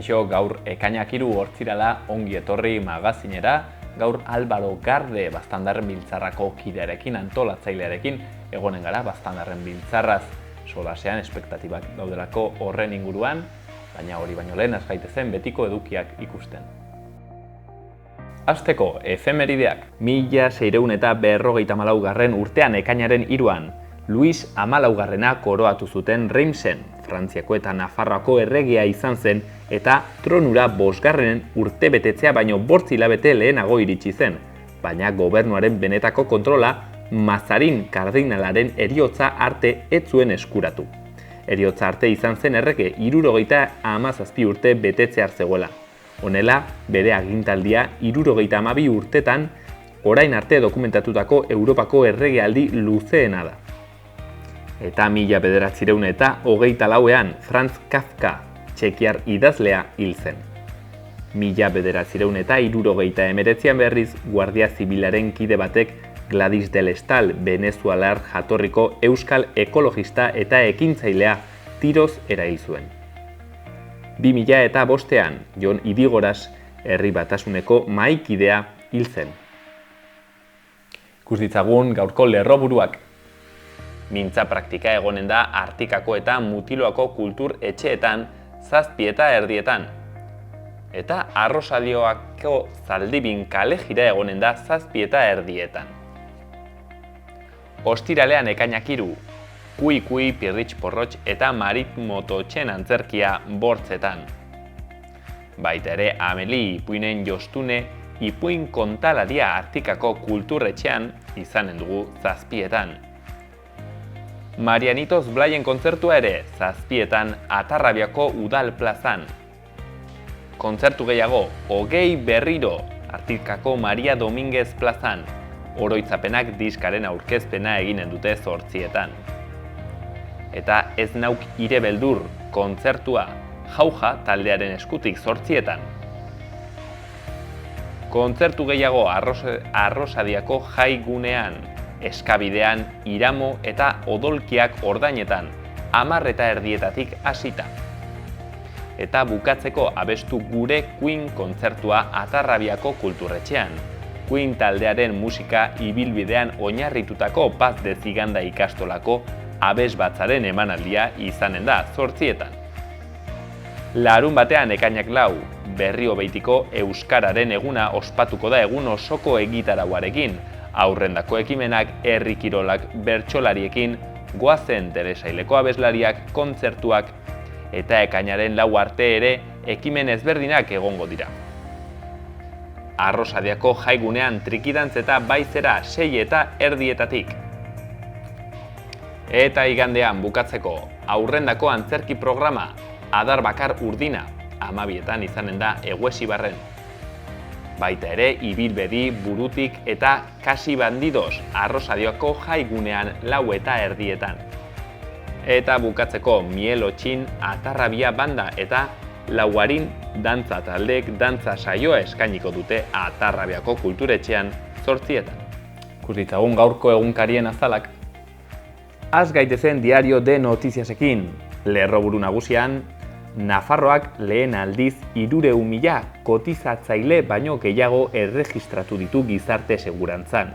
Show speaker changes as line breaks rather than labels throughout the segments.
Kaixo, gaur ekainak 3 hortzirala ongi etorri magazinera, gaur Álvaro Garde Baztandarren Biltzarrako kidearekin, antolatzailearekin egonen gara Baztandarren Biltzarraz solasean, espektatibak daudelako horren inguruan, baina hori baino lehen ez gaitezen betiko edukiak ikusten. Hasteko, efemerideak. 1654 urtean ekainaren 3an, Luis XIV koroatu zuten Reimsen, Frantziako eta Nafarroako erregia izan zen eta tronura 5. urtebetetzea baino 8 hilabete lehenago iritsi zen, baina gobernuaren benetako kontrola Mazarin kardinalaren heriotza arte ez zuen eskuratu. Heriotza arte izan zen errege 77 urte betetzear zegoela. Honela, bere agintaldia 72 urtetan orain arte dokumentatutako Europako erregealdi luzeena da. Eta 1924ean Franz Kafka, txekiar idazlea, hil zen. 1979ean berriz Guardia Zibilaren kide batek Gladys del Estal, venezuelar jatorriko euskal ekologista eta ekintzailea tiroz erail zuen. 2005ean Jon Idigoras, Herri Batasuneko mahaikidea, hil zen. Ikus ditzagun gaurko lerroburuak. Mintza praktika egonen da Artikako eta Mutiloako kultur etxeetan 7:30. Eta Arrosadioako Zaldibin kalejira egonen da 7:30. Ostiralean ekainak 3, kui, pirritx porrotx eta maritmototxen antzerkia bortzetan. Baita ere Ameli Ipuinen jostune Ipuin kontalaria Artikako kulturretxean izanen dugu 7:00. Marianitos Blaien kontzertua ere 7:00 Atarrabiako Udal plazan. Kontzertu gehiago, Hogei berriro Artikako Maria Dominguez plazan. Oroitzapenak diskaren aurkezpena eginen dute 8:00. Eta Ez nauk ire beldur kontzertua Jauja taldearen eskutik 8:00. Kontzertu gehiago Arrosadiako Jai gunean, Eskabidean, Iramo eta Odolkiak ordainetan, 10:30 hasita. Eta bukatzeko abestu gure Queen kontzertua Atarrabiako kulturretxean. Queen taldearen musika ibilbidean oinarritutako Paz de Ziganda ikastolako abesbatzaren emanaldia izanen da 8:00. Larunbatean ekainak 4, Berriobeitiko Euskararen eguna ospatuko da egun osoko egitarauarekin, aurrendako ekimenak, herri kirolak, bertsolariekin, goazen telesaileko abeslariak, kontzertuak, eta ekainaren 4 arte ere ekimen ezberdinak egongo dira. Arrosadiako jaigunean trikidantz eta baizera 6:30. Eta igandean bukatzeko aurrendako antzerki programa Adar bakar urdina 12:00 izanen da Eguesibarren. Baita ere Ibilbedi, Burutik eta Kasi bandidos Arrosadioako jaigunean 4:30. Eta bukatzeko Mielotxin Atarrabia banda eta Lauarin dantza taldek dantza saioa eskainiko dute Atarrabiako kulturetxean 8:00. Ikus ditzagun gaurko egunkarien azalak. Az gaitezen Diario de Notiziasekin. Lerroburu nagusian, Nafarroak lehen aldiz 300.000 kotizatzaile baino gehiago erregistratu ditu gizarte segurantzan.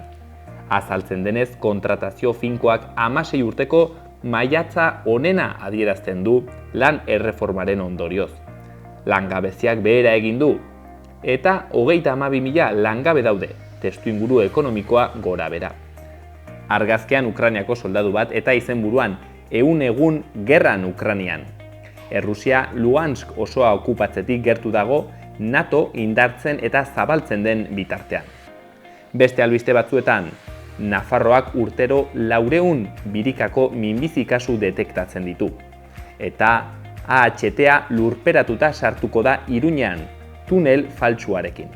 Azaltzen denez, kontratazio finkoak 16 urteko maiatza onena adierazten du lan erreformaren ondorioz. Langabeziak behera egin du, eta 32.000 langabe daude, testuinguru ekonomikoa gora bera. Argazkean Ukrainiako soldadu bat eta izenburuan 100 egun gerran Ukrainian. Errusia Luhansk osoa okupatzetik gertu dago NATO indartzen eta zabaltzen den bitartean. Beste albiste batzuetan, Nafarroak urtero 400 birikako minbizi kasu detektatzen ditu. Eta AHTA lurperatuta sartuko da Iruñean, tunel faltsuarekin.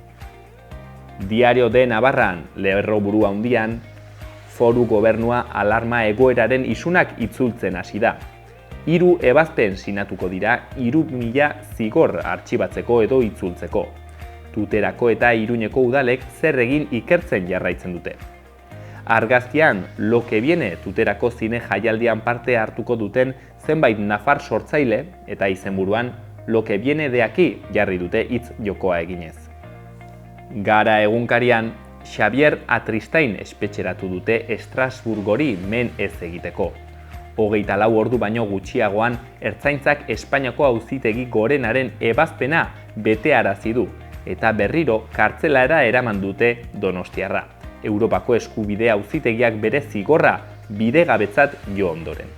Diario de Navarran, lerroburu handian, foru gobernua alarma egoeraren isunak itzultzen hasi da. 3 ebazpen sinatuko dira 3.000 zigor artxibatzeko edo itzultzeko. Tuterako eta Iruñeko udalek zer egin ikertzen jarraitzen dute. Argazkian, Lo que viene Tuterako zine jaialdian parte hartuko duten zenbait nafar sortzaile eta izenburuan lo que viene de aquí jarri dute hitz jokoa eginez. Gara egunkarian, Xabier Atristain espetxeratu dute Estrasburgori men ez egiteko. 24 ordu baino gutxiagoan, Ertzaintzak Espainiako Auzitegi Gorenaren ebazpena betearazi du, eta berriro kartzelara eraman dute donostiarra. Europako Eskubide Auzitegiak bere zigorra bidegabetzat jo ondoren.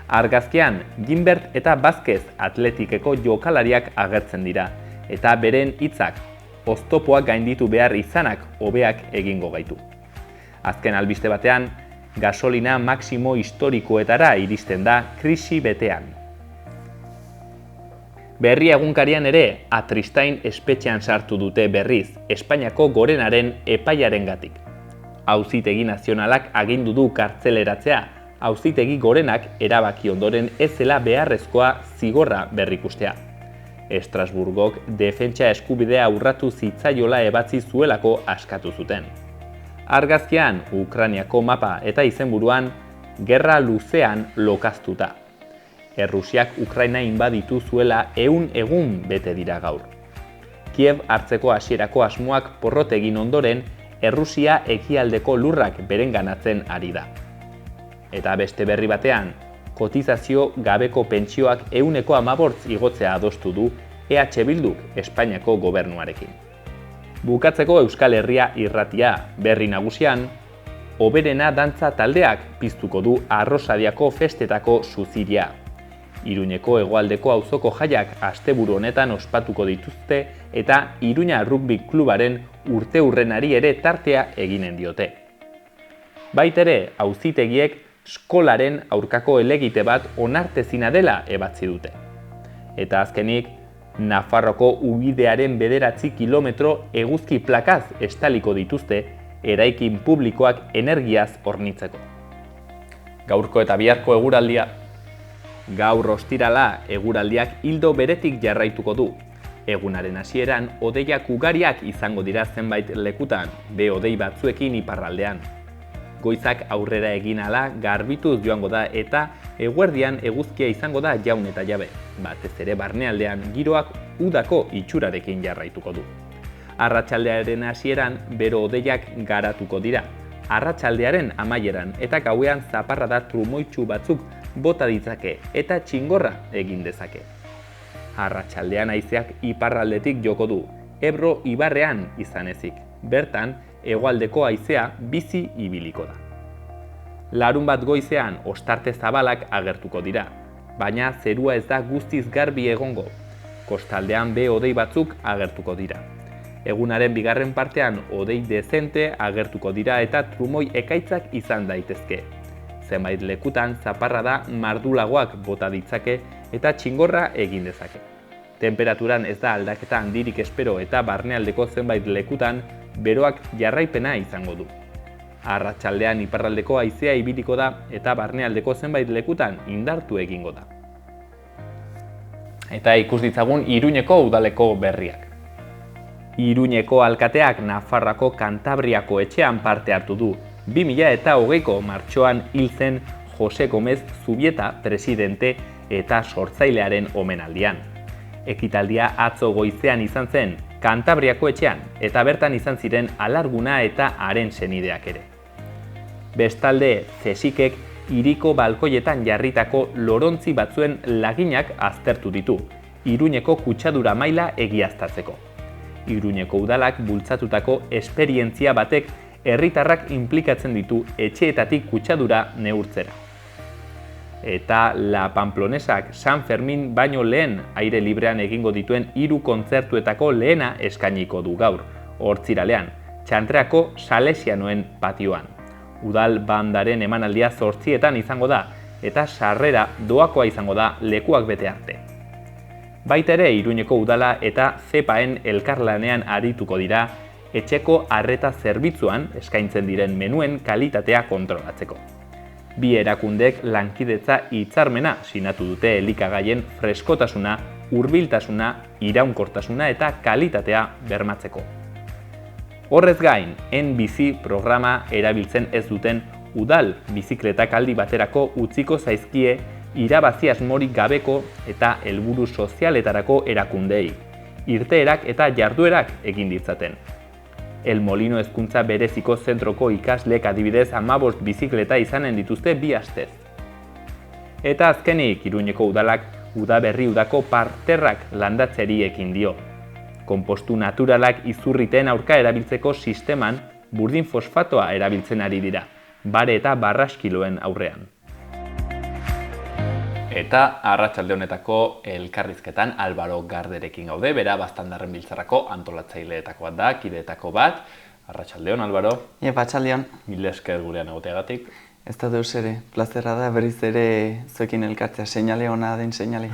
Argazkian, Ginbert eta Vázquez Atletikeko jokalariak agertzen dira, eta beren hitzak oztopoak gainditu behar izanak hobeak egingo gaitu. Azken albiste batean, gasolina maximo historikoetara iristen da krisi betean. Berri egunkarian ere, Atristain espetxean sartu dute berriz, Espainiako Gorenaren epaiarengatik. Auzitegi Nazionalak agindu du kartzeleratzea, Auzitegi Gorenak erabaki ondoren ez zela beharrezkoa zigorra berrikustea. Estrasburgok defentsa eskubidea urratu zitzaiola ebatzi zuelako askatu zuten. Argazkian, Ukrainiako mapa eta izenburuan, gerra luzean lokaztuta. Errusiak Ukraina inbaditu zuela 100 egun bete dira gaur. Kiev hartzeko hasierako asmoak porrot egin ondoren, Errusia ekialdeko lurrak berenganatzen ari da. Eta beste berri batean, kotizazio gabeko pentsioak 115 igotzea adostu du EH Bilduk Espainiako gobernuarekin. Bukatzeko Euskal Herria irratia berri nagusian, Oberena dantza taldeak piztuko du Arrosadiako festetako suziria. Iruñeko hegoaldeko auzoko jaiak asteburu honetan ospatuko dituzte eta Iruña Rugby Klubaren urteurrenari ere tartea eginen diote. Baitere, auzitegiek skolaren aurkako helegite bat onartezina dela ebatzi dute. Eta azkenik, Nafarroko ubidearen 9 kilometro eguzki plakaz estaliko dituzte eraikin publikoak energiaz hornitzeko. Gaurko eta biharko eguraldia. Gaur ostirala eguraldiak ildo beretik jarraituko du. Egunaren hasieran hodeiak ugariak izango dira zenbait lekutan, behe-hodei batzuekin iparraldean. Goizak aurrera egin ahala garbituz joango da eta eguerdian eguzkia izango da jaun eta jabe. Batez ere barnealdean giroak udako itxurarekin jarraituko du. Arratsaldearen hasieran bero hodeiak garatuko dira. Arratsaldearen amaieran eta gauean zaparrada trumoitsu batzuk bota ditzake eta txingorra egin dezake. Arratsaldean haizeak iparraldetik joko du, Ebro ibarrean izan ezik. Bertan, hegoaldeko haizea bizi ibiliko da. Larunbat goizean ostarte zabalak agertuko dira, baina zerua ez da guztiz garbi egongo. Kostaldean behe-hodei batzuk agertuko dira. Egunaren bigarren partean hodei dezente agertuko dira eta trumoi ekaitzak izan daitezke. Zenbait lekutan zaparrada mardulagoak bota ditzake eta txingorra egin dezake. Temperaturan ez da aldaketa handirik espero eta barnealdeko zenbait lekutan beroak jarraipena izango du. Arratsaldean iparraldeko haizea ibiliko da eta barnealdeko zenbait lekutan indartu egingo da. Eta ikus ditzagun Iruñeko udaleko berriak. Iruñeko alkateak Nafarroako Kantabriako etxean parte hartu du. 2020ko martxoan hil zen Jose Gomez Zubieta presidente eta sortzailearen omenaldian. Ekitaldia atzo goizean izan zen Kantabriako etxean eta bertan izan ziren alarguna eta haren senideak ere. Bestalde, Cesikek hiriko balkoietan jarritako lorontzi batzuen laginak aztertu ditu, Iruñeko kutsadura maila egiaztatzeko. Iruñeko udalak bultzatutako esperientzia batek herritarrak inplikatzen ditu etxeetatik kutsadura neurtzera. Eta La Pamplonesak San Fermin baino lehen aire librean egingo dituen 3 kontzertuetako lehena eskainiko du gaur, Hortziralean, Txantreako Salesianoen patioan. Udal bandaren emanaldia 8etan izango da, eta sarrera doakoa izango da lekuak bete arte. Baita ere Iruñeko udala eta Zepaen elkarlanean arituko dira, etxeko arreta zerbitzuan eskaintzen diren menuen kalitatea kontrolatzeko. Bi erakundek lankidetza hitzarmena sinatu dute elikagaien freskotasuna, hurbiltasuna, iraunkortasuna eta kalitatea bermatzeko. Horrez gain, NBC programa erabiltzen ez duten udal bizikletak aldi baterako utziko zaizkie irabazi asmorik gabeko eta helburu sozialetarako erakundei, irteerak eta jarduerak egin ditzaten. El Molino hezkuntza bereziko zentroko ikasleek adibidez 15 bizikleta izanen dituzte 2 astez. Eta azkenik Iruñeko udalak udaberri udako parterrak landatzeari ekin dio. Konpostu naturalak izurriten aurka erabiltzeko sisteman burdin fosfatoa erabiltzen ari dira, bare eta barraskiloen aurrean. Eta arratsalde honetako elkarrizketan Álvaro Garderekin gaude, bera Baztandarren Biltzarrako antolatzaileetako bat da, kideetako bat. Arratsaldeon, Álvaro.
Arratsaldeon.
Mila esker gurean egoteagatik.
Ez da deus ere, plazerra da berriz ere zuekin elkartzea, seinale ona den seinale.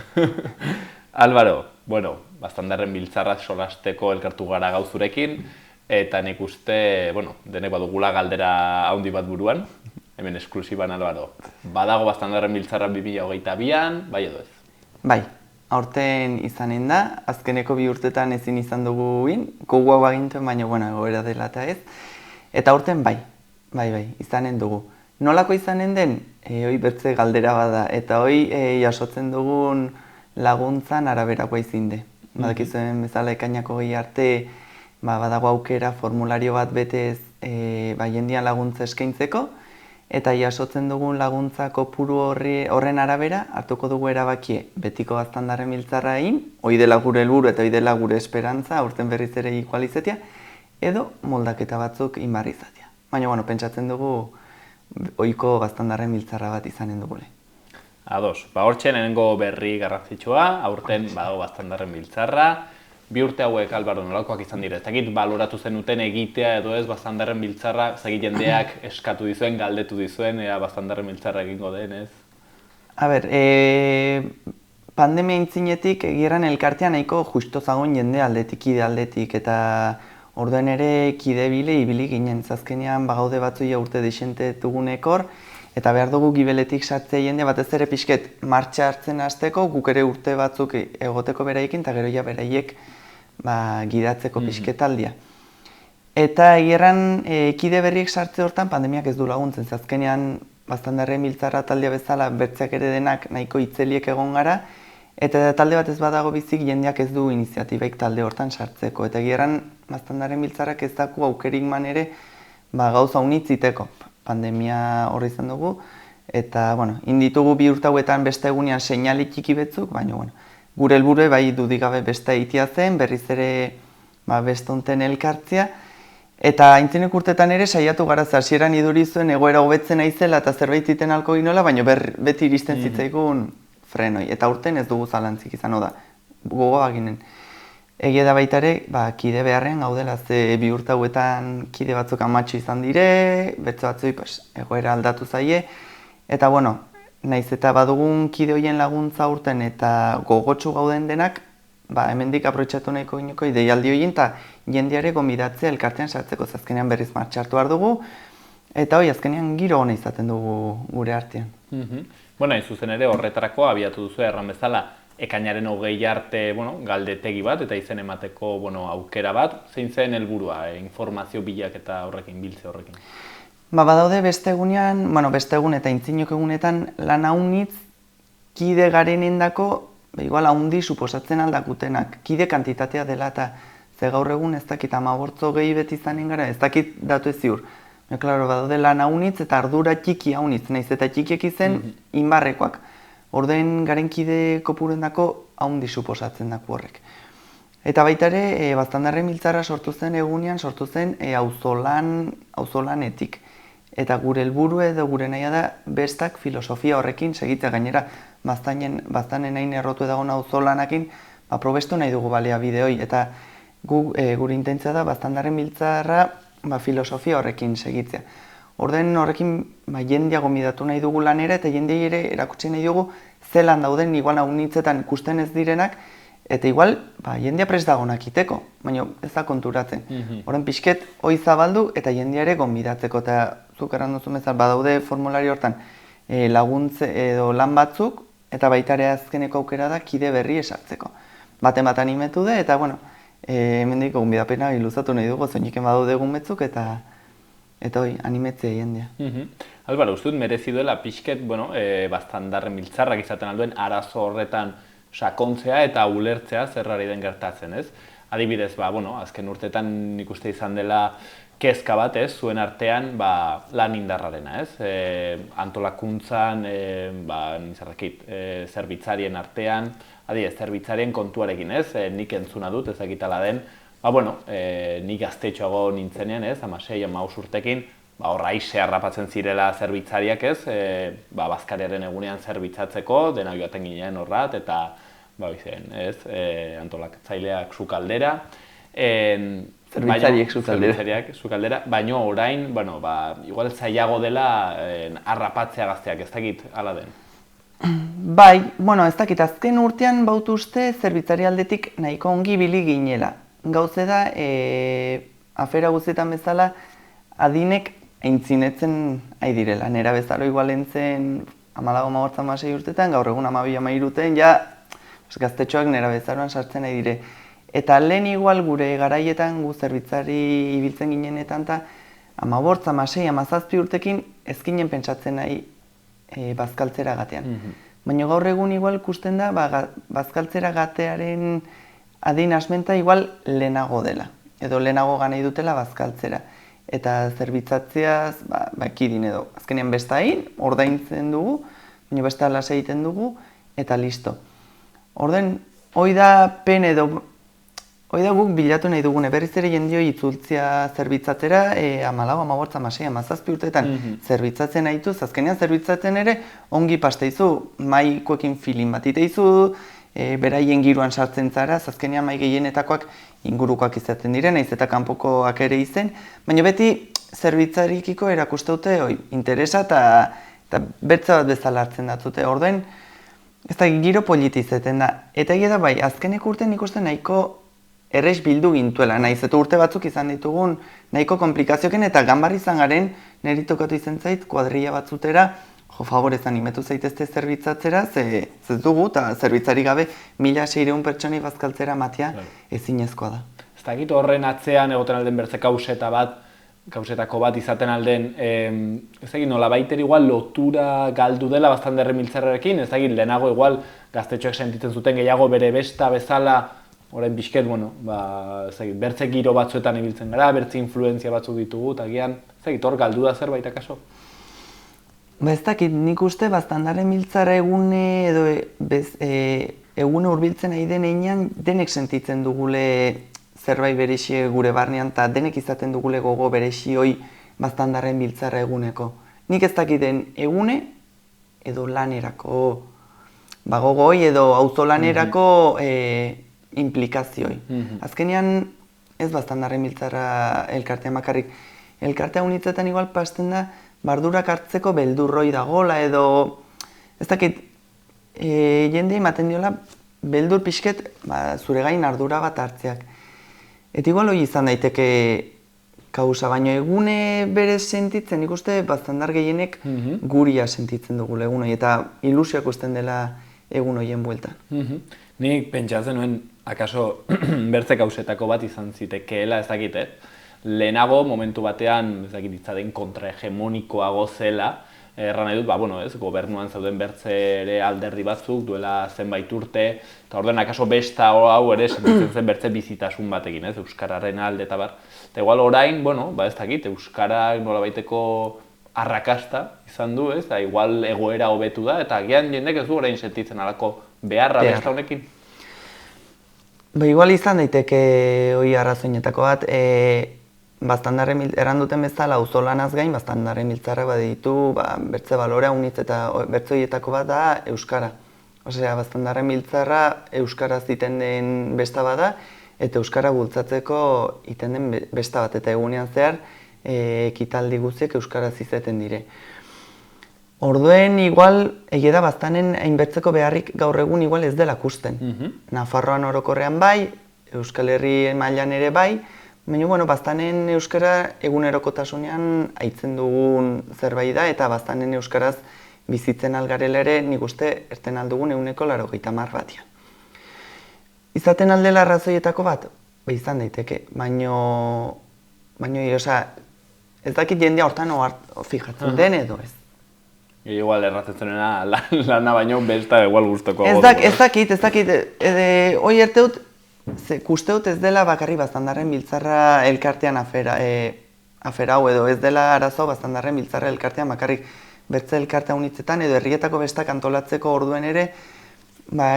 Álvaro, Baztandarren Biltzarra solasteko elkartu gara gauzurekin, eta nik uste, denek badugula galdera handi bat buruan. Hemen esklusiban, Álvaro. Badago Baztandarren Biltzarra 2022an, bai edo ez?
Bai, aurten izanen da, azkeneko 2 urtetan ezin izan dugu gogoa bagintuen, baina egoera dela eta ez. Eta aurten bai, izanen dugu. Nolako izanen den, hoi bertze galdera bada, eta hoi jasotzen dugun laguntzan araberakoa izinde. Badakizuen bezala ekainako 20 arte, badago aukera formulario bat betez jendean laguntza eskaintzeko, eta jasotzen dugun laguntza kopuru horren arabera hartuko dugu erabakie betiko Baztandarren Biltzarra egin, hoi dela gure helburu eta hoi dela gure esperantza, aurten berriz ere ikualizatea, edo moldaketa batzuk inbarri izatea. Baina, pentsatzen dugu ohiko Baztandarren Biltzarra bat izanen dugule.
Ados, hortxe lehenengo berri garrantzitsua, aurten badago Baztandarren Biltzarra. 2 urte hauek, Álvaro, nolakoak izan dira? Ez dakit baloratu zenuten egitea edo ez Baztandarren Biltzarra, zagit jendeak eskatu dizuen, galdetu dizuen, ea Baztandarren Biltzarra egingo den, ez?
Pandemia intzinetik egieran elkartean nahiko justo zagoen jende aldetik, kide aldetik, eta orduen ere kide ibili ginen, zazkenean bagaude batzu urte desente dugunekor, eta behar dugu gibeletik sartzea jende batez ere pixket martxa hartzen hasteko, guk ere urte batzuk egoteko beraikin, eta gero beraiek gidatzeko pixketaldia. Eta egieran kide berriek sartze hortan pandemiak ez du laguntzen, azkenean Baztandarren Biltzarra taldea bezala bertzeak ere denak nahiko itzeliek egon gara, eta talde bat ez badago bizik jendeak ez du iniziatibaik talde hortan sartzeko. Eta egieran Baztandarren Biltzarrak ez daku aukerik man ere gauza unitziteko. Pandemia horri izan dugu, eta inditugu 2 urte hauetan beste egunean seinale txiki betzuk, baina gure helburua bai dudigabe beste egitea zen, berriz ere beste honten elkartzea, eta aintzinek urtetan ere saiatu gara hasieran iduri zuen egoera hobetzen naizela eta zerbait iten alko ginola, baina beti iristen zitzaigun frenoi, eta urten ez dugu zalantzik izan da, gogoa ginen. Egia da baita ere, kide beharrean gaudela, ze 2 urte hauetan kide batzuk amatxo izan dire, betzo batzui egoera aldatu zaie, eta naiz eta badugun kide horien laguntza urten eta gogotsu gauden denak, hemendik aprobetxatu nahiko gineko ideialdi horien eta jendeare gonbidatzea elkartean sartzeko, azkenean berriz martxartu behar dugu, eta azkenean giro hona izaten dugu gure artean.
Hain zuzen ere horretarako abiatu duzu erran bezala, ekainaren 20 arte galdetegi bat eta izen emateko aukera bat, zein zen helburua, informazio bilak eta horrekin, biltze horrekin?
Badaude beste egunean, beste egun eta intzinok egunetan lan haunitz kide garenendako igual haundi suposatzen aldakutenak, kide kantitatea dela eta ze gaur egun ez dakit 15 gehi beti izanen gara, ez dakit datu ez ziur. Badaude lan haunitz eta ardura txiki haunitz, nahiz eta txikiek izen inbarrekoak. Ordeen garen kide kopurendako haundi suposatzen daku horrek. Eta baita ere, Baztandarren Biltzarra sortu zen egunean, sortu zen auzolanetik. Eta gure helburu edo gure nahia da bestak filosofia horrekin segitzea gainera baztanen nahi errotu edagoen auzolanakin probestu nahi dugu balea bideoi. Eta gure intentzia da Baztandarren Biltzarra filosofia horrekin segitzea. Ordeen horrekin jendea gonbidatu nahi dugu lanera eta jendei ere erakutsi nahi dugu zelan dauden igual haunitzetan ikusten ez direnak eta igual jendea prest dagonak iteko, baina ez da konturatzen. Horren pixket hoi zabaldu eta jendea ere gonbidatzeko eta zuk errandu zuen bezala badaude formulario hortan laguntze edo lan batzuk eta baita ere azkeneko aukera da kide berri esartzeko. Baten bat animetu da eta hemendik gonbidapena iluzatu nahi dugu zoiniken badaude egun betzuk eta hoi, animetzea jendea.
Albara, uste dut merezi duela pixket, bueno, bastandarren biltzarrak izaten alduen arazo horretan sakontzea eta ulertzea zer ari den gertatzen, ez? Adibidez, bueno, azken urteetan nik uste izan dela kezka bat, ez, zuen artean lan indarrarena, ez? Antolakuntzan, zerbitzarien artean, zerbitzarien kontuarekin, ez? Nik entzuna dut, ezagitala den, nik gaztetxoago nintzenean, ez? 16-15 urtekin, horra aise harrapatzen zirela zerbitzariak, ez? Bazkariaren egunean zerbitzatzeko, dena joaten ginen horrat, eta antolatzaileak sukaldera.
Zerbitzariak
sukaldera, baina orain, igual zailago dela harrapatzea gazteak, ez dakit hala den.
Bai, ez dakit, azken urtean bautu uste zerbitzari aldetik nahiko ongi ibili ginela. Gauze da, afera guztietan bezala, adinek aintzinetzen ari direla. Nera bezalo igual entzen 14-16 urtetan, gaur egun 12-13 urtean, gaztetxoak nera bezaroan sartzen ari dire. Eta lehen igual gure garaietan gu zerbitzari ibiltzen ginenetan, eta 15-16-17 urtekin ezkinen pentsatzen nahi bazkaltzera gatean. Baina gaur egun igual ikusten da, bazkaltzera gatearen adin asmenta igual lehenago dela. Edo lehenago ganei dutela bazkaltzera. Eta zerbitzatzeaz, ekidin edo. Azkenean bestain, ordaintzen dugu, baina besta lasa egiten dugu, eta listo. Orden, hoi da pen edo, hoi da guk bilatu nahi dugune, berriz ere jendioi itzultzea zerbitzatzera, 14-15-16 urteetan zerbitzatzen nahitu, azkenean zerbitzatzen ere ongi pasteizu, maikoekin filin bat iteizu, beraien giroan sartzen zara, azkenean mai gehienetakoak ingurukoak izaten diren, naiz eta kanpokoak ere izen, baina beti zerbitzarikiko erakusteute interesa eta bertza bat bezala hartzen datzute. Orduen, ez da giro politi izeten da. Eta egia da bai, azkeneko urtean ikusten nahiko errez bildu gintuela, naiz eta urte batzuk izan ditugun nahiko komplikazioken eta ganbar izan garen niri tokatu izan zait kuadrilla batzutera, favorez animetu zaitezte zerbitzatzera, ez dugu eta zerbitzari gabe 1600 pertsonei bazkaltzera matia ezinezkoa da.
Ez dakit horren atzean egoten alden bertze kausetako bat izaten alden, ez dakit nola baiter igual lotura galdu dela bastandarre miltzarrekin, ez dakit lehenago igual gaztetxoek sentitzen zuten gehiago bere besta bezala, orain bizket, bertze giro batzuetan ibiltzen gara, bertze influenzia batzuk ditugu, eta gian, ez dakit hor galdu da zerbait akaso?
Ez dakit, nik uste bastandarre miltzara egune edo egune hurbiltzen ari denean denek sentitzen dugule zerbait berexi gure barnean eta denek izaten dugule gogo berexi hoi bastandarren biltzarra eguneko. Nik ez dakiten egune edo lanerako gogoi edo auzolanerako implikazioi. Azkenean ez bastandarren biltzarra elkartea makarrik. Elkartea unitzetan igual pasten da bardurak hartzeko beldurroi dagola edo ez dakit jende ematen diola beldur pixket zure gain ardura bat hartzeak. Eta igual hori izan daiteke kausa, baino egune berez sentitzen, ikuste bastandar gehienek guria sentitzen dugu egun hori, eta ilusioak usten dela egun horien bueltan.
Nik pentsatzen nuen, akaso bertze kausetako bat izan zitekeela, ez dakit, lehenago momentu batean, ez dakit ditzaten kontrahegemonikoago zela, erran nahi dut, gobernuan zauden bertze ere alderdi batzuk, duela zenbait urte, eta orduan akaso besta hau ere sentitzen zen bertze bizitasun batekin, Euskararen alde eta bar. Eta igual orain, ez dakit, Euskarak nolabaiteko arrakasta izan du, eta igual egoera hobetu da, eta agian jendek ez du orain sentitzen alako beharra besta honekin.
Igual izan daiteke hori arrazoinetako bat, erranduten bezala auzolanaz gain, bastandarren miltzarrak baditu, bertze balorea unitz eta bertze horietako bat da Euskara. Osea, bastandarren miltzarra Euskaraz iten den besta bada, eta Euskara bultzatzeko iten den besta bat, eta egunean zehar ekitaldi guztiek Euskaraz izeten dire. Orduen, igual, egia da bastanen hainbertzeko beharrik gaur egun igual ez dela kusten. Nafarroan orokorrean bai, Euskal Herri mailan ere bai, baina, bastanen euskara egunerokotasunean aitzen dugun zerbait da, eta bastanen euskaraz bizitzen algarela ere nik uste erten aldugun 180 batean. Izaten aldela arrazoietako bat? Izan daiteke, baina Ez dakit jendea hortan fijatzen den edo ez.
Igual erratzen zenena lana baino besta igual gustoko.
Ez dakit, hoi erteut, kusteut ez dela bakarri Baztandarren Biltzarra elkartean afera hau edo ez dela arazo Baztandarren Biltzarra elkartean bakarrik bertze elkartea unitzetan edo herrietako bestak antolatzeko orduen ere,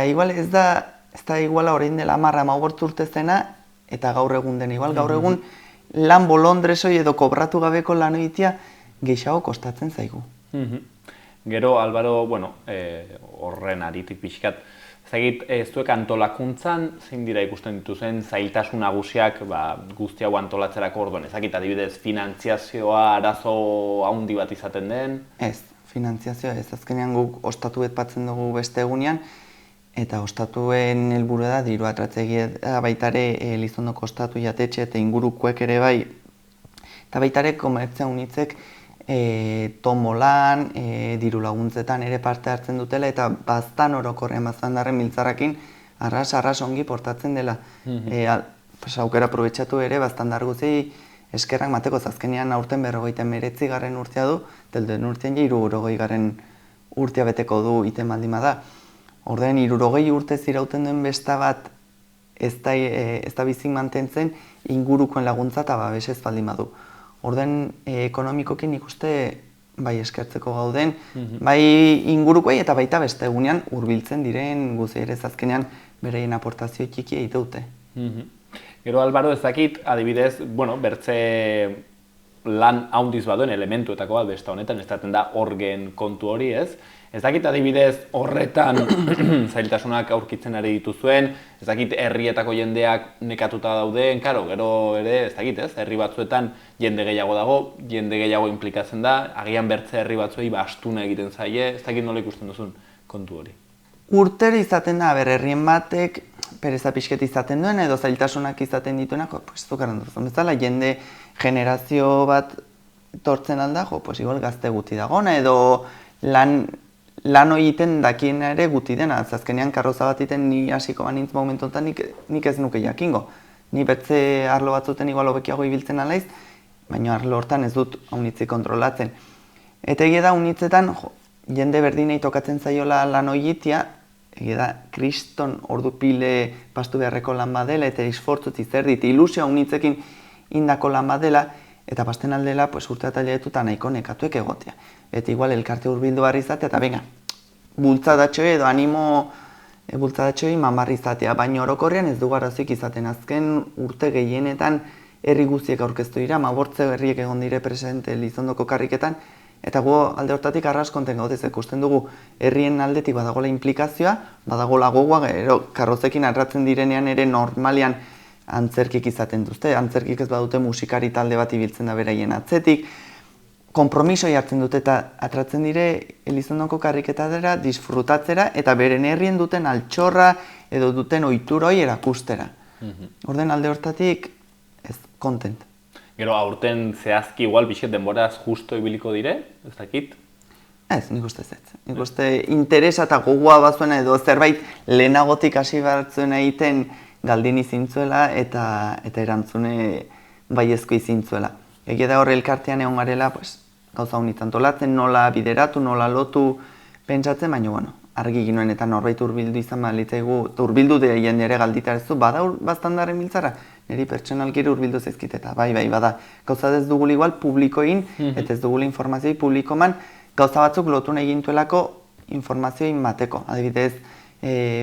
igual ez da iguala orain dela 10-15 urte zena eta gaur egun den igual, gaur egun lan bolondresoi edo kobratu gabeko lan egitea gehiago kostatzen zaigu.
Gero, Álvaro, horren aritik pixkat, ezagit, zuek antolakuntzan, zein dira ikusten dituzen zailtasun nagusiak guzti hau antolatzerako orduan? Ezagit, adibidez, finantziazioa arazo handi bat izaten den?
Ez, finantziazioa ez. Azkenean guk ostatuet batzen dugu beste egunean, eta ostatuen helburua da dirua atratzegia baitare Elizondoko ostatu jatetxe eta ingurukoek ere bai, eta baitare komertzia unitzek tomolan, diru laguntzetan ere parte hartzen dutela eta Baztan orokorrean Baztandarren Biltzarrakin arras ongi portatzen dela. Aukera aprobetxatu ere Baztandar guzti eskerrak mateko azkenean aurten 59. urtea du, delden urtean 60. urtea beteko du iten baldin da. Ordeen 60 urte zirauten duen besta bat ez da bizik mantentzen ingurukoen laguntza eta babesez baldin badu. Ordeen ekonomikokin ikuste bai eskertzeko gauden, bai ingurukoei eta baita beste egunean hurbiltzen diren guzi ere azkenean bereien aportazio txikia iteute.
Gero, Álvaro, ez dakit, adibidez, bertze lan haundiz baduen elementuetako bat besta honetan, ez da orgen kontu hori, ez? Ez dakit adibidez horretan zailtasunak aurkitzen ari dituzuen, ez dakit herrietako jendeak nekatuta dauden, karo, gero ere, ez dakit ez, herri batzuetan jende gehiago dago, jende gehiago implikatzen da, agian bertze herri batzuei astuna egiten zaie, ez dakit nola ikusten duzun kontu hori.
Urtero izaten da, herrien batek pereza pixket izaten duen edo zailtasunak izaten dituenako, zukaran duzun bezala, jende generazio bat tortzen alda, igual gazte guti dagona edo lan egiten dakien ere guti dena, azkenean karroza bat iten ni hasiko banintz momentu honetan nik ez nuke jakingo. Ni betze arlo batzuten igual hobekiago ibiltzen alaiz, baina arlo hortan ez dut haunitzi kontrolatzen. Eta egia da haunitzetan jende berdinei tokatzen zaiola lan egitea, egia da kriston ordu pile pastu beharreko lan badela eta esfortzut izerdit ilusio haunitzekin indako lan badela, eta pasten aldela urte eta jaetuta nahiko nekatuek egotea. Eta igual elkarte hurbildu barri izatea, eta venga, bultzadatxoi edo animo bultzadatxoi mamarri izatea, baina orokorrean ez du garrazoik izaten. Azken urte gehienetan herri guztiek aurkeztu dira, 15 herriek egon dire presente Elizondoko karriketan, eta gu alde hortatik arras konten gaudez ikusten dugu herrien aldetik badagola implikazioa, badagola gogoa, karrozekin arratzen direnean ere normalean antzerkik izaten duzte, antzerkik ez badute musikari talde bat ibiltzen da beraien atzetik, konpromisoi hartzen dute eta atratzen dire Elizondoko karriketadera disfrutatzera eta beren herrien duten altxorra edo duten ohituroi erakustera. Orden alde hortatik ez kontent.
Gero aurten zehazki igual bixet denboraz justo ibiliko dire, ez dakit?
Ez, nik uste ez. Nik uste interesa eta gogoa bazuena edo zerbait lehenagotik hasi batzuena egiten galdini zintzuela eta erantzune baiezko izintzuela. Egia da horre elkartean egon garela, gauza honit antolatzen, nola bideratu, nola lotu pentsatzen, baina argi ginoen eta norbait hurbildu izan balitzaigu, hurbildu de jende ere galditarezu, bada Baztandarren Biltzarra, niri pertsonalkiri hurbildu zaizkit eta bai, bada. Gauza ez dugula igual publikoin, eta ez dugula informazioi publikoman, gauza batzuk lotu nahi gintuelako informazioi mateko. Adibidez,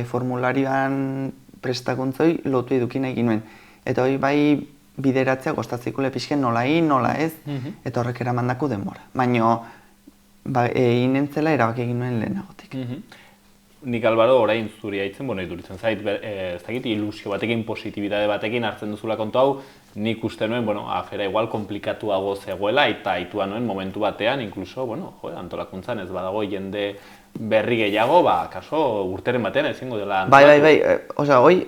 formularioan prestakuntzoi lotu eduki nahi ginuen. Eta hori bai bideratzea gostatzikule pixken nola egin, nola ez, eta horrek eramandako denbora. Baina egin entzela erabak egin nuen lehenagotik.
Nik, Álvaro, orain zuri haitzen, iduritzen zait, ez dakit, ilusio batekin, positibidade batekin hartzen duzula kontu hau, nik uste nuen, afera igual komplikatuago zegoela, eta haitua nuen momentu batean, inkluso, antolakuntzan ez badago jende berri gehiago, kaso urteren batean ezingo dela antolatu.
Bai, osea, hoi,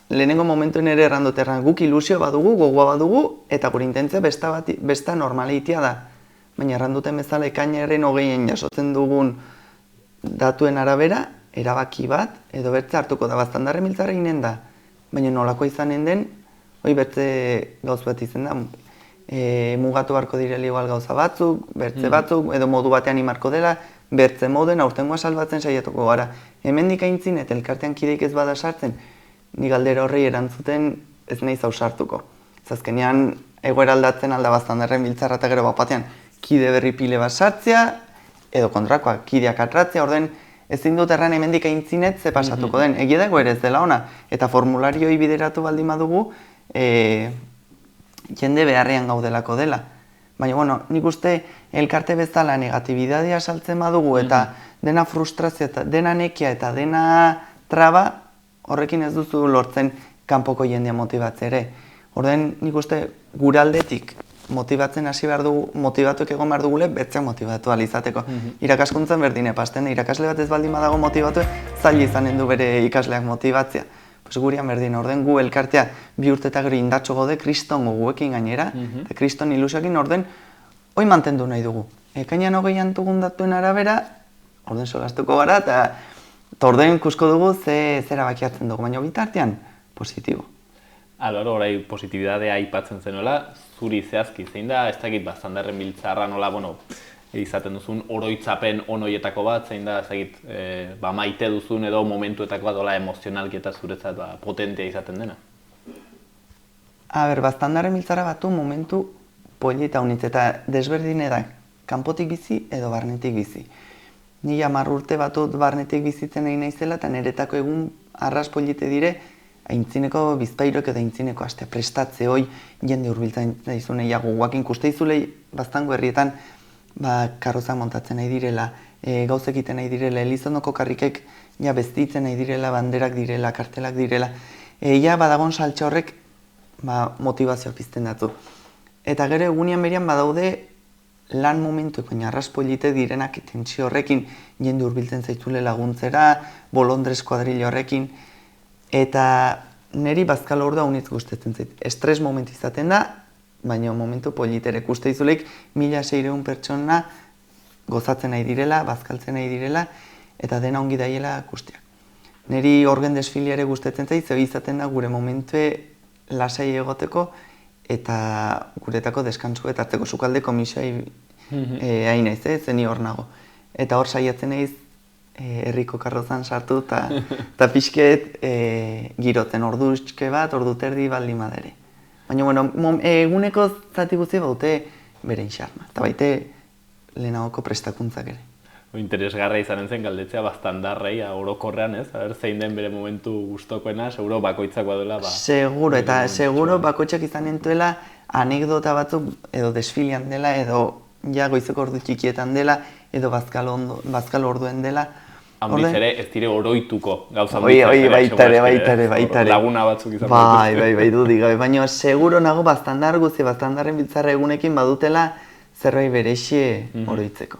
lehenengo momentuen ere errandoterran guk ilusio badugu, gogoa badugu, eta gure intentzia besta normalitia da. Baina erranduten bezala ekainaren 20 jasotzen dugun datuen arabera, erabaki bat, edo bertze hartuko da Baztandarren Biltzarra eginen da. Baina nolako izanen den, hoi bertze gauz bat izan da, mugatu beharko direla igual gauza batzuk, bertze batzuk, edo modu batean imarko dela, bertze moduen aurtengoa salbatzen saiatuko gara. Hemendik aintzin eta elkartean kideik ez bada sartzen, ni galdera horrei erantzuten ez naiz ausartuko. Azkenean egoera aldatzen alda Baztandarren biltzarra eta gero bapatean kide berri pile bat sartzea, edo kontrakoa, kideak atratzea, orden ezin dut erran hemendik aintzinet ze pasatuko den. Egia dago ere ez dela ona, eta formularioi bideratu baldin badugu, jende beharrean gaudelako dela. Baina, bueno, nik uste elkarte bezala negatibidadea saltzen badugu eta dena frustrazioa, eta dena nekia eta dena traba, horrekin ez duzu lortzen kanpoko jendea motibatzea ere. Orden, nik uste gure aldetik motibatzen hasi behar dugu, motibatuek egon behar dugule, bertzeak motibatu alizateko. Irakaskuntzan berdine pasten, irakasle bat ez baldin badago motibatu, zaila izanen du bere ikasleak motibatzea. Gurian berdin, orden gu elkartea bi urte eta gero indatxo gode kriston guekin gainera, eta kriston ilusioekin orden hoi mantendu nahi dugu. Ekainan hogeian dugun datuen arabera, orden solastuko gara, eta orden kusko dugu zera bakiatzen dugu, baina bitartean positibo.
Alvaro, orai positibidadea aipatzen zenuela, zuri zehazki, zein da, ez dakit Baztandarren biltzarra nola, bueno, izaten duzun oroitzapen onoietako bat, zein da, ez dakit, maite duzun edo momentuetako bat dola emozionalki eta zuretzat potentea izaten dena?
Baztandarren biltzarra batu momentu polita unitz eta desberdine da, kanpotik bizi edo barnetik bizi. Ni 10 urte batut barnetik bizitzen egin naizela eta niretako egun arras polite dire, aintzineko bizpairok edo aintzineko aste prestatze hoi jende hurbiltzen daizune jaguakin kuste izulei Baztango herrietan karroza montatzen nahi direla, gauzek egiten nahi direla, Elizondoko karrikek bestitzen nahi direla, banderak direla, kartelak direla. Badagon saltxe horrek motivazioa pizten datu. Eta gero egunean berian badaude lan momentuek, baina arraspolite direnak tentsio horrekin jende hurbiltzen zaitzule laguntzera, bolondrez kuadrilo horrekin. Eta niri bazkal ordua unitz gustatzen zait. Estres momentu izaten da, baina momentu politere. Kuste izuleik 1600 pertsona gozatzen nahi direla, bazkaltzen nahi direla, eta dena ongi daiela kusteak. Niri orgen desfiliare gustatzen zait, zeu izaten da gure momentue lasai egoteko, eta guretako deskantzua eta hartzeko sukalde komisioa hain naiz, zeni hor nago. Eta hor saiatzen naiz herriko karrozan sartu eta pixket giroten orduzke bat, ordu terdi baldin badere. Baina, bueno, eguneko zati guzti baute bere inxarma, eta baite lehenagoko prestakuntzak ere.
Interesgarra izanen zen galdetzea Baztandarrei orokorrean, ez? Zein den bere momentu gustokoena, seguro bakoitzak baduela.
Seguro, eta seguro bakoitzak izanen duela anekdota batzuk edo desfilian dela, edo goizeko ordu txikietan dela, edo bazkal orduen dela.
Handiz ere, ez dire oroituko gauza
baitare.
Laguna batzuk izan
Bai, dudik gabe. Baina seguro nago Baztandarren biltzarra egunekin badutela zerbait berexie oroitzeko.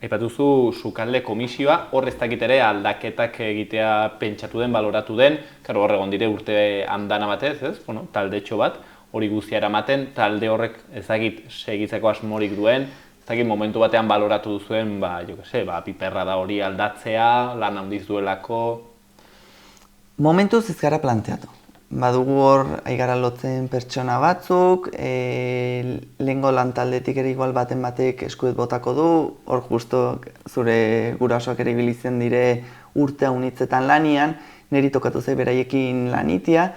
Aipatuzu sukalde komisioa, hor ez dakit ere aldaketak egitea pentsatu den, baloratu den, hor egon dire urte andana batez, ez? Taldetxo bat, hori guztia eramaten, talde horrek ez dakit segitzeko asmorik duen, ez dakit momentu batean baloratu duzuen, piperra da hori aldatzea, lan handiz duelako.
Momentuz ez gara planteatu. Badugu hor aigara lotzen pertsona batzuk, lehengo lan taldetik ere igual baten batek eskuet botako du, hor justo zure gurasoak ere ibilitzen dire urtea unitzetan lanian, niri tokatu zei beraiekin lanitia.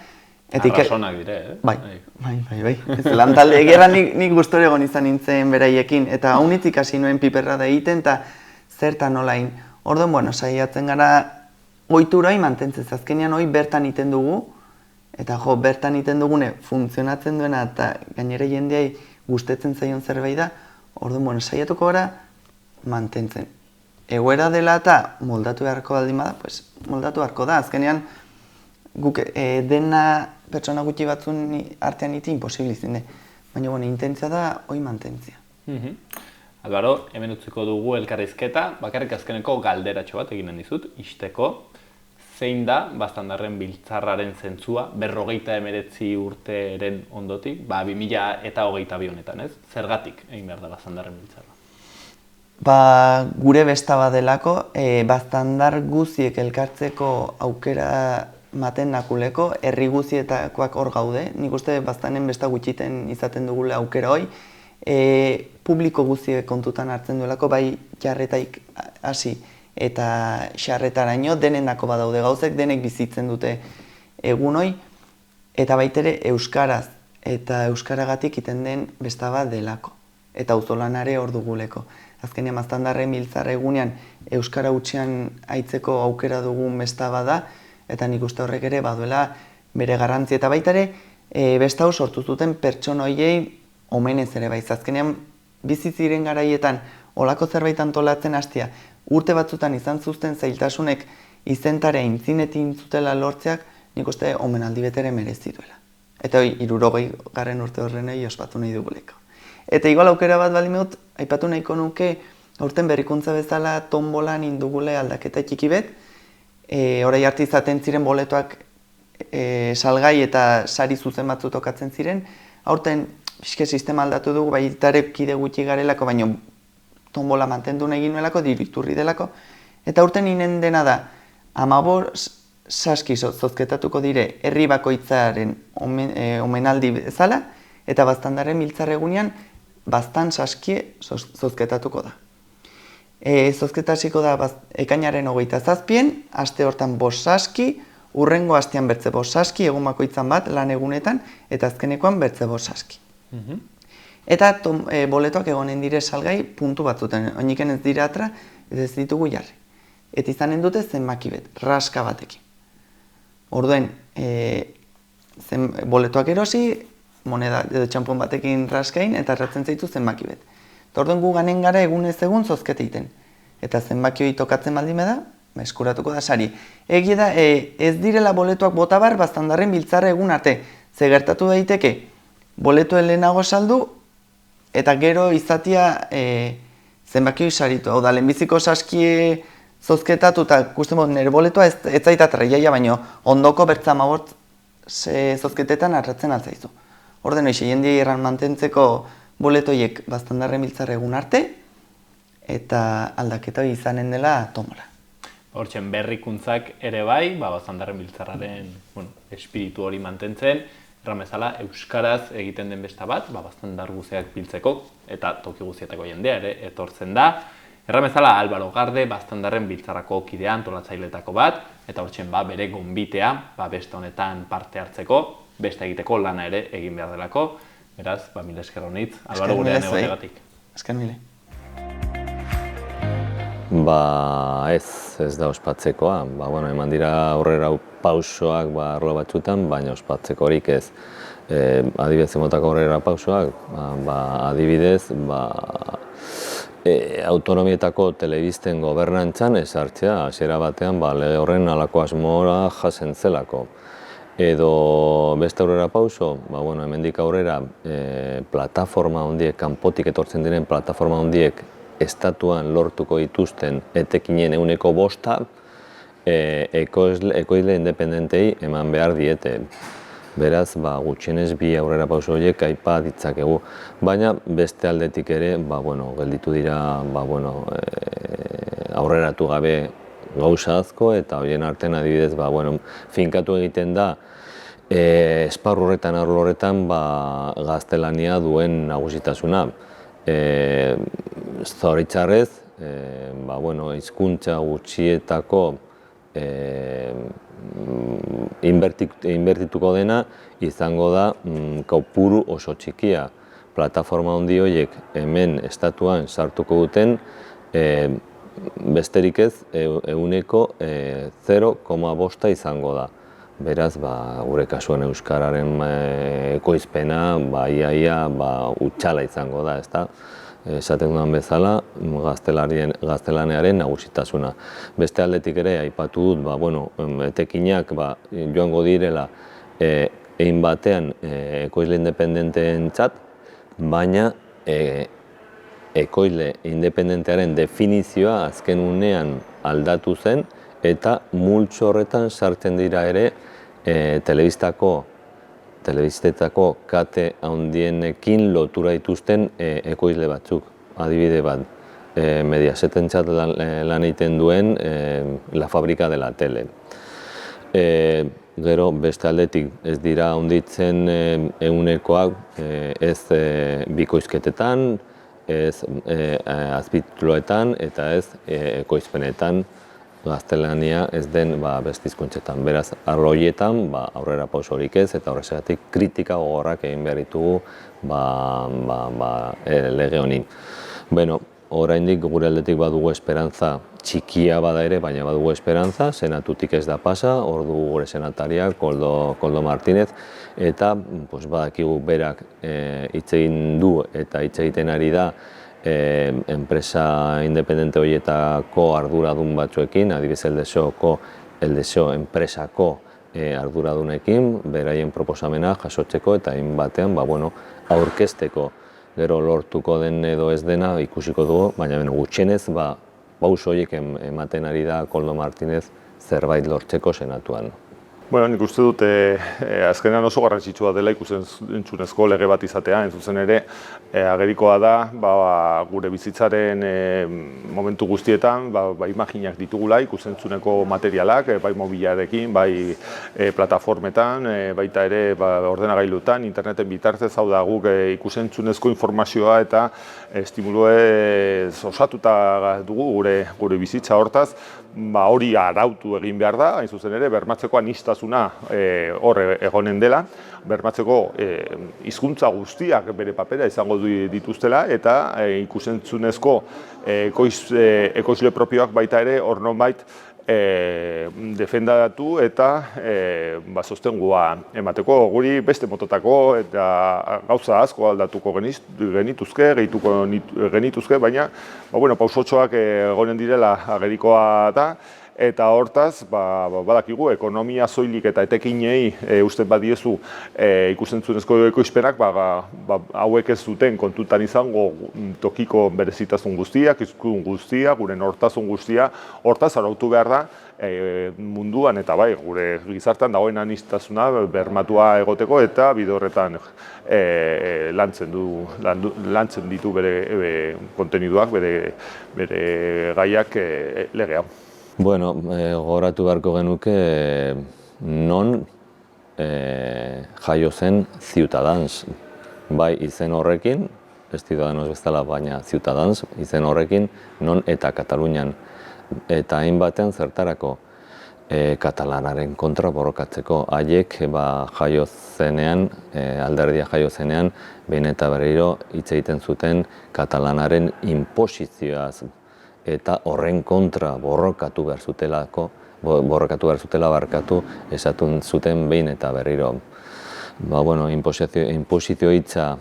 Arrasonak dire,
Bai. Lan talde egerra nik gustore egon izan nintzen beraiekin, eta unitzik hasi nuen piperra da egiten, eta zertan nolain. Orduan, bueno, saiatzen gara ohitura mantentzen, azkenean hori bertan iten dugu, eta bertan iten dugune funtzionatzen duena eta gainera jendeai gustetzen zaion zerbait da, orduan, bueno, saiatuko gara mantentzen. Egoera dela eta moldatu beharko baldin bada, moldatu beharko da. Azkenean, guk dena pertsona gutxi batzun artean iti imposible izin. Baina, bueno, intentzia da hoi mantentzia.
Alvaro, hemen utziko dugu elkarrizketa, bakarrik azkeneko galderatxo bat eginen dizut, isteko. Zein da Baztandarren biltzarraren zentzua, 59 urteren ondotik, 2022 honetan, ez? Zergatik egin behar da Baztandarren biltzarra?
Gure besta badelako, Baztandar guziek elkartzeko aukera maten nakuleko, herri guzietakoak hor gaude, nik uste bastanen besta gutxiten izaten dugule aukera hoi, publiko guztiek kontutan hartzen duelako, bai jarretaik hasi eta xarretaraino, denendako badaude gauzek, denek bizitzen dute egun hoi, eta baitere euskaraz eta euskaragatik iten den besta bat delako, eta auzolanare hor duguleko. Azkenean Maztandarren biltzar egunean euskara hutsean aitzeko aukera dugun besta bada, eta nik uste horrek ere baduela bere garrantzi eta baita ere besta hau sortu zuten pertsona horiei omenez ere bai. Azkenean bizi ziren garaietan olako zerbait antolatzen hastia, urte batzutan izan zuzten zailtasunek izentare aintzinetin zutela lortzeak, nik uste omenaldi betere merezi duela. Eta 60. urte horrenei ospatu nahi duguleko. Eta igual aukera bat baldin dut, aipatu nahiko nuke aurten berrikuntza bezala tombolan indugule aldaketa txiki bet, orai arte izaten ziren boletoak salgai eta sari zuzen batzu tokatzen ziren, aurten pixke sistema aldatu dugu, baita ere kide gutxi garelako, baina tombola mantendu nahi nuelako, diru iturri delako, eta aurten inen dena da, 15 saski zozketatuko dire herri bakoitzaren omenaldi bezala, eta Baztandarren biltzar egunean baztan saskie zozketatuko da. Zozketa hasiko da ekainaren 27, aste hortan 5 saski, hurrengo astean bertze 5 saski, egun bakoitzan bat lan egunetan, eta azkenekoan bertze 5 saski. Eta boletoak egonen dire salgai puntu batzuten, oiniken ez dira atra, ez ditugu jarri. Eta izanen dute zenbaki bet, raska batekin. Orduen, boletoak erosi, moneda edo txampon batekin raskain, eta erratzen zaitu zenbaki bet. Orduen gu ganen gara egunez egun zozketa iten. Eta zenbaki hori tokatzen baldin da, eskuratuko da sari. Egia da, ez direla boletoak bota bar, Baztandarren biltzarra egun arte. Ze gertatu daiteke, boletoen lehenago saldu, eta gero izatia zenbaki hori saritu. Hau da, lehenbiziko saskie zozketatu eta ikusten bod, nire boletoa ez zaitatara jaia, baino ondoko bertza amabort zozketetan arratzen altzaizu. Orden hoxe, jendia irran mantentzeko boletoiek Baztandarren biltzarra egun arte, eta aldaketa hori izanen dela tombola.
Hortzen berrikuntzak ere bai, Baztandarren biltzarraren espiritu hori mantentzen, erramezala euskaraz egiten den besta bat, Baztandar guziak biltzeko, eta toki guzietako jendea ere etortzen da. Erramezala Álvaro Garde, Baztandarren biltzarrako kidea antolatzailetako bat, eta hortzen bere gonbitea besta honetan parte hartzeko, besta egiteko lana ere egin behar delako. Beraz, mila esker honitz, Álvaro gurean egotegatik.
Esker mile.
Ez da ospatzekoa. Eman dira aurrera pausoak arlo batzutan, baina ospatzeko horik ez. Adibidez emotako aurrera pausoak, adibidez, autonomietako telebisten gobernantzan ezartzea, hasiera batean lege horren halako asmora jasen zelako. Edo beste aurrera pauso, hemendik aurrera plataforma hondiek, kanpotik etortzen diren plataforma hondiek estatuan lortuko dituzten etekinen 5% ekoizle independentei eman behar diete. Beraz, gutxienez bi aurrera pauso horiek aipa ditzakegu. Baina beste aldetik ere, gelditu dira aurreratu gabe gauza asko, eta horien artean adibidez, finkatu egiten da esparru horretan, arlo horretan, gaztelania duen nagusitasuna. Zoritxarrez, hizkuntza gutxietako inbertituko dena izango da kopuru oso txikia. Plataforma handi horiek hemen estatuan sartuko duten besterik ez 0,5% izango da. Beraz, gure kasuan euskararen ekoizpena iaia utxala izango da, ezta? Esaten dudan bezala, gaztelanearen nagusitasuna. Beste aldetik ere, aipatu dut, etekinak joango direla egin batean ekoizle independenteentzat, baina ekoizle independentearen definizioa azken unean aldatu zen, eta multzo horretan sartzen dira ere telebistetako kate handienekin lotura dituzten ekoizle batzuk. Adibide bat, Mediasetentzat lan egiten duen La Fábrica de la Tele. Gero beste aldetik ez dira handitzen ehunekoak ez bikoizketetan, ez azpitituluetan eta ez ekoizpenetan gaztelania ez den beste hizkuntzetan. Beraz, arlo horietan aurrera pausorik ez eta horrexegatik kritika gogorrak egin behar ditugu lege honi. Bueno, oraindik gure aldetik badugu esperantza, txikia bada ere, baina badugu esperantza, senatutik ez da pasa, hor dugu gure senataria, Koldo Martínez, eta badakigu berak hitz egin du eta hitz egiten ari da enpresa independente horietako arduradun batzuekin, adibidez Eldeseo enpresako arduradunekin, beraien proposamena jasotzeko eta hainbatean aurkezteko. Gero lortuko den edo ez dena ikusiko dugu, baina gutxienez pauso horiek ematen ari da Koldo Martínez zerbait lortzeko senatuan.
Bueno, nik uste dut azkenean oso garrantzitsua dela ikusentzunezko lege bat izatea, zuzen ere agerikoa da gure bizitzaren momentu guztietan imaginak ditugula ikusentzuneko materialak, bai mobiliarekin, bai plataformetan, baita ere ordenagailutan, interneten bitartez, hau da guk ikusentzunezko informazioa eta estimuluez osatuta dugu gure bizitza hortaz, hori arautu egin behar da, hain zuzen ere, bermatzeko aniztasuna hor egonen dela, bermatzeko hizkuntza guztiak bere papera izango dituztela eta ikusentzunezko ekoizle propioak baita ere hor nonbait defendatu eta sostengua emateko. Guri beste mototako eta gauza asko aldatuko genituzke, gehituko genituzke, baina pausotxoak egonen direla agerikoa da. Eta hortaz, badakigu, ekonomia soilik eta etekinei uste badiezu ikusentzunezko ekoizpenak hauek ez zuten kontutan izango tokiko berezitasun guztiak, hizkun guztia, gure nortasun guztia, hortaz arautu behar da munduan eta gure gizartean dagoen aniztasuna bermatua egoteko eta bide horretan lantzen ditu bere konteniduak, bere gaiak lege hau.
Bueno, gogoratu beharko genuke non jaio zen Ciutadans, bai izen horrekin, ez Ciudadanos bezala, baina Ciutadans izen horrekin, non eta Katalunian. Eta hainbatean zertarako katalanaren kontra borrokatzeko. Haiek jaio zenean, alderdia jaio zenean, behin eta berriro hitz egiten zuten katalanaren inposizioaz, eta horren kontra borrokatu behar zutela esatun zuten behin eta berriro. Inposizio hitza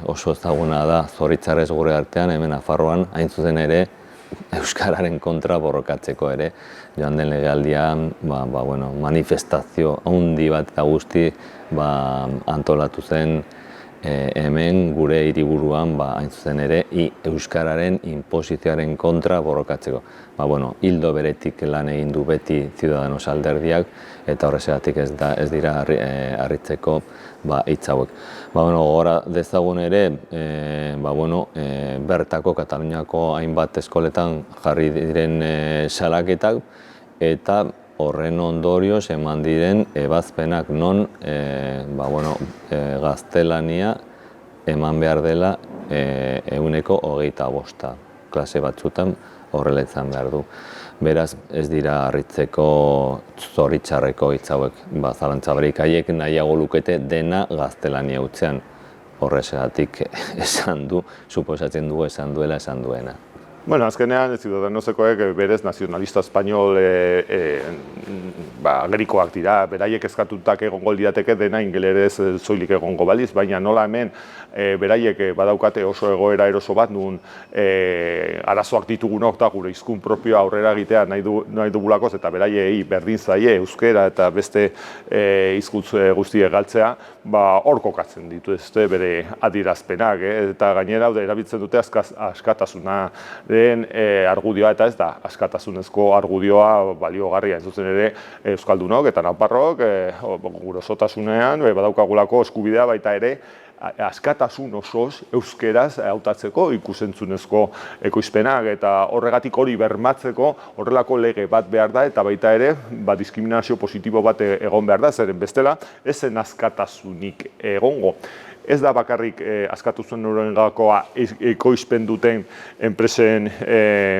oso ezaguna da zoritxarrez gure artean, hemen Nafarroan, hain zuzen ere, euskararen kontra borrokatzeko ere. Joan den legealdian manifestazio handi bat eta guzti antolatu zen hemen gure hiriburuan hain zuzen ere euskararen inposizioaren kontra borrokatzeko. Hildo beretik lan egin du beti Ciudadanos alderdiak eta horrexegatik ez dira harritzeko hitz hauek. Gogora dezagun ere, bertako Kataluniako hainbat eskoletan jarri diren salaketak eta horren ondorioz eman diren ebazpenak non gaztelania eman behar dela 25%. Klase batzutan horrela izan behar du. Beraz, ez dira harritzeko zoritxarreko hitz hauek. Zalantzabarik haiek nahiago lukete dena gaztelania hutzean. Horrexegatik esan du, suposatzen dugu esan duena.
Bueno, azkenean, Ciudadanosekoek berez nazionalista espainol agerikoak dira, beraiek eskatutak egongo lirateke dena ingelerez soilik egongo baliz, baina nola hemen beraiek badaukate oso egoera eroso bat, nun arazoak ditugunok eta gure hizkun propioa aurrera egitea nahi dugulakoz eta beraiei berdin zaie euskera eta beste hizkuntz guztiek galtzea, hor kokatzen dituzte bere adierazpenak, eta gainera erabiltzen dute askatasuna den argudioa eta ez da askatasunezko argudioa baliogarria, ez zuzen ere euskaldunok eta naparrok gure osotasunean badaukagulako eskubidea baita ere askatasun osoz euskeraz hautatzeko ikusentzunezko ekoizpenak, eta horregatik hori bermatzeko horrelako lege bat behar da, eta baita ere diskriminazio positibo bat egon behar da, zeren bestela ez zen askatasunik egongo. Ez da bakarrik askatasun horrengakoa ekoizpen duten enpresen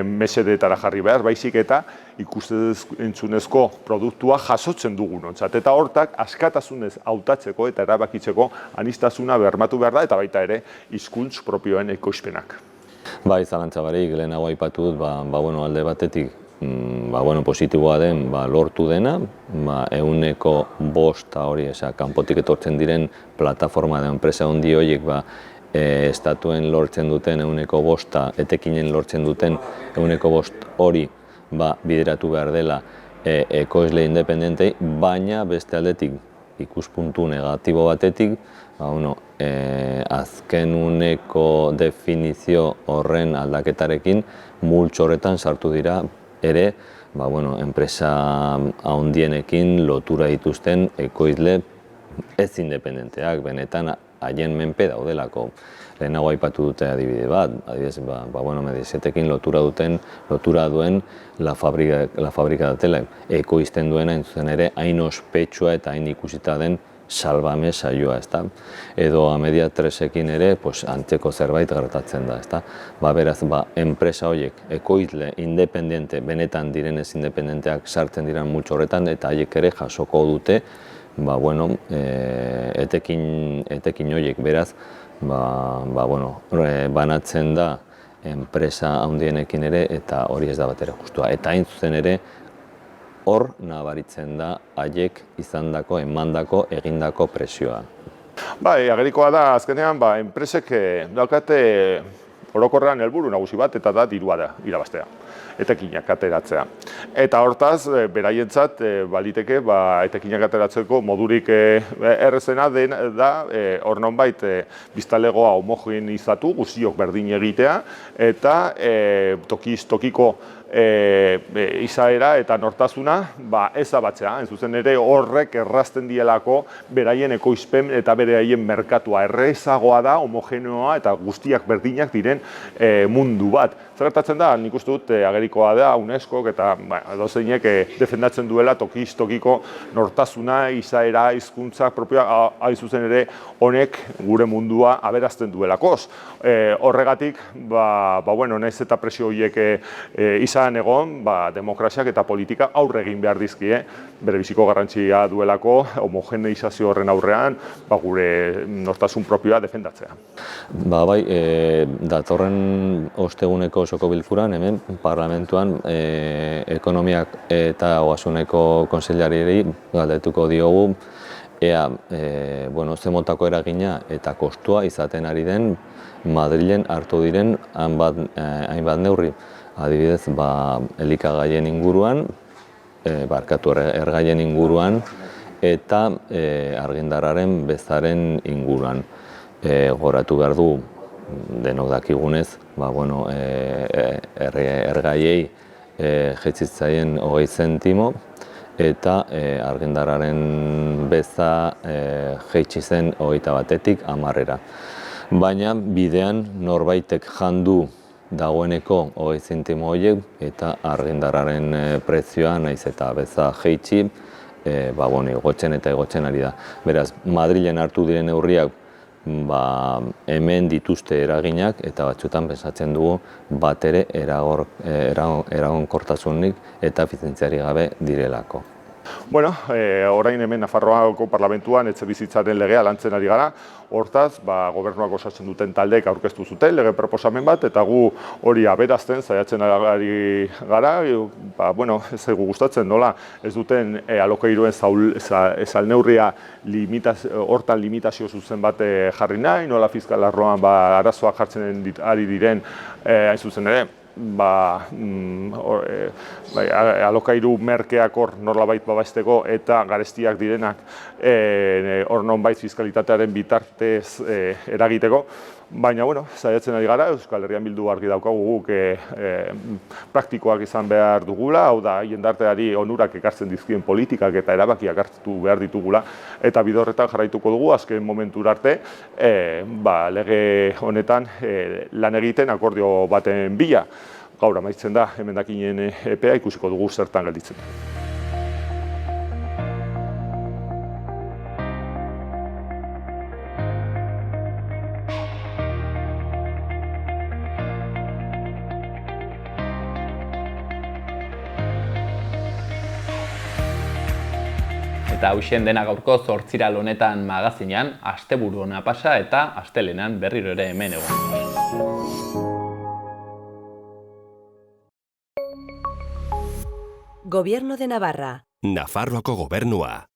mesedetara jarri behar, baizik eta ikusentzunezko produktua jasotzen dugunontzat. Eta hortak askatasunez hautatzeko eta erabakitzeko aniztasuna bermatu behar da, eta baita ere hizkuntz propioen ekoizpenak.
Bai, zalantza barik, lehenago aipatu dut, alde batetik, positiboa den lortu dena, 5% hori, kanpotik etortzen diren plataforma da enpresa handi horiek estatuen lortzen duten 5%, etekinen lortzen duten 5% hori bideratu behar dela ekoizle independentei, baina beste aldetik ikuspuntu negatibo batetik, azken uneko definizio horren aldaketarekin multzo horretan sartu dira ere, enpresa handienekin lotura dituzten ekoizle ez independenteak, benetan haien menpe daudelako. Lehenago aipatu dute adibide bat, adibidez, Mediasetekin lotura duen La Fábrica de Tele, ekoizten duena entzuzen ere hain ospetsua eta hain ikusita den Salvame saioa, ezta? Edo Media 3ekin ere antzeko zerbait gertatzen da, ezta? Beraz, enpresa horiek ekoizle independente, benetan direnez independenteak sartzen diren multzo horretan, eta haiek ere jasoko dute etekin horiek, beraz, banatzen da enpresa handienekin ere, eta hori ez da batera justua. Eta hain zuzen ere, hor nabaritzen da haiek izandako, emandako, egindako presioa.
Agerikoa da, azkenean, enpresek daukate orokorrean helburu nagusi bat, eta da dirua da, irabaztea, etekinak ateratzea. Eta hortaz, beraientzat, baliteke, etekinak ateratzeko modurik errezena da, hor nonbait, biztalegoa homogenizatu, guztiok berdin egitea, eta tokiko izaera eta nortasuna ezabatzea. Zuzen ere horrek errazten dielako beraien ekoizpen eta beraien merkatua. Errezagoa da, homogeneoa eta guztiak berdinak diren mundu bat. Zertatzen da, nik uste dut agerikoa da UNESCO eta dozeinek defendatzen duela tokiko nortasuna, izaera, hizkuntza propioa, hain zuzen ere honek gure mundua aberazten duelakoz. Horregatik, nahiz eta presio horiek izan egon, demokraziak eta politika aurre egin behar dizkie, bere biziko garrantzia duelako homogeneizazio horren aurrean, gure nortasun propioa defendatzea.
Datorren osteguneko osoko bilkuran, hemen parlamentuan ekonomiak eta ogasuneko konseilariei galdetuko diogu ea ze motako eragina eta kostua izaten ari den Madrilen hartu diren hainbat neurri. Adibidez, elikagaien inguruan, ergaien inguruan eta argindarraren bezaren inguruan. Goratu behar du, denok dakigunez, ergaiei jetzitzaien 20 zentimo eta argindarraren beza jeitsi zen 21-etik 10-era. Baina bidean norbaitek jandu dagoeneko 20 zentimo horiek eta argindarraren prezioa naiz eta beza jeitsi igotzen eta igotzen ari da. Beraz, Madrilen hartu diren neurriak hemen dituzte eraginak eta batzuetan pensatzen dugu bat ere eragonkortasunik eta efizientziarik gabe direlako.
Orain hemen Nafarroako parlamentuan etxebizitzaren legea lantzen ari gara. Hortaz, gobernuak osatzen duten taldeek aurkeztu zuten lege proposamen bat, eta gu hori aberazten saiatzen ari gara. Ez zaigu gustatzen nola ez duten alokairuen salneurria hortan limitazio zuzen bat jarri nahi, nola fiskal arloan arazoak jartzen ari diren hain zuzen ere. Alokairu merkeak hor norlabait babesteko eta garestiak direnak hor nonbait fiskalitatearen bitartez eragiteko. Baina, saiatzen ari gara, Euskal Herrian Bildu argi daukagu guk praktikoak izan behar dugula, hau da, jendarteari onurak ekartzen dizkien politikak eta erabakiak hartu behar ditugula, eta bide horretan jarraituko dugu, azken momentura arte, lege honetan lan egiten akordio baten bila. Gaur amaitzen da, emendakinen epea ikusiko dugu zertan gelditzen.
Eta hausen dena gaurko Zortziral honetan magazinean, asteburu ona pasa eta astelenan berriro ere hemen egon.
Gobierno de Navarra.
Nafarroako gobernua.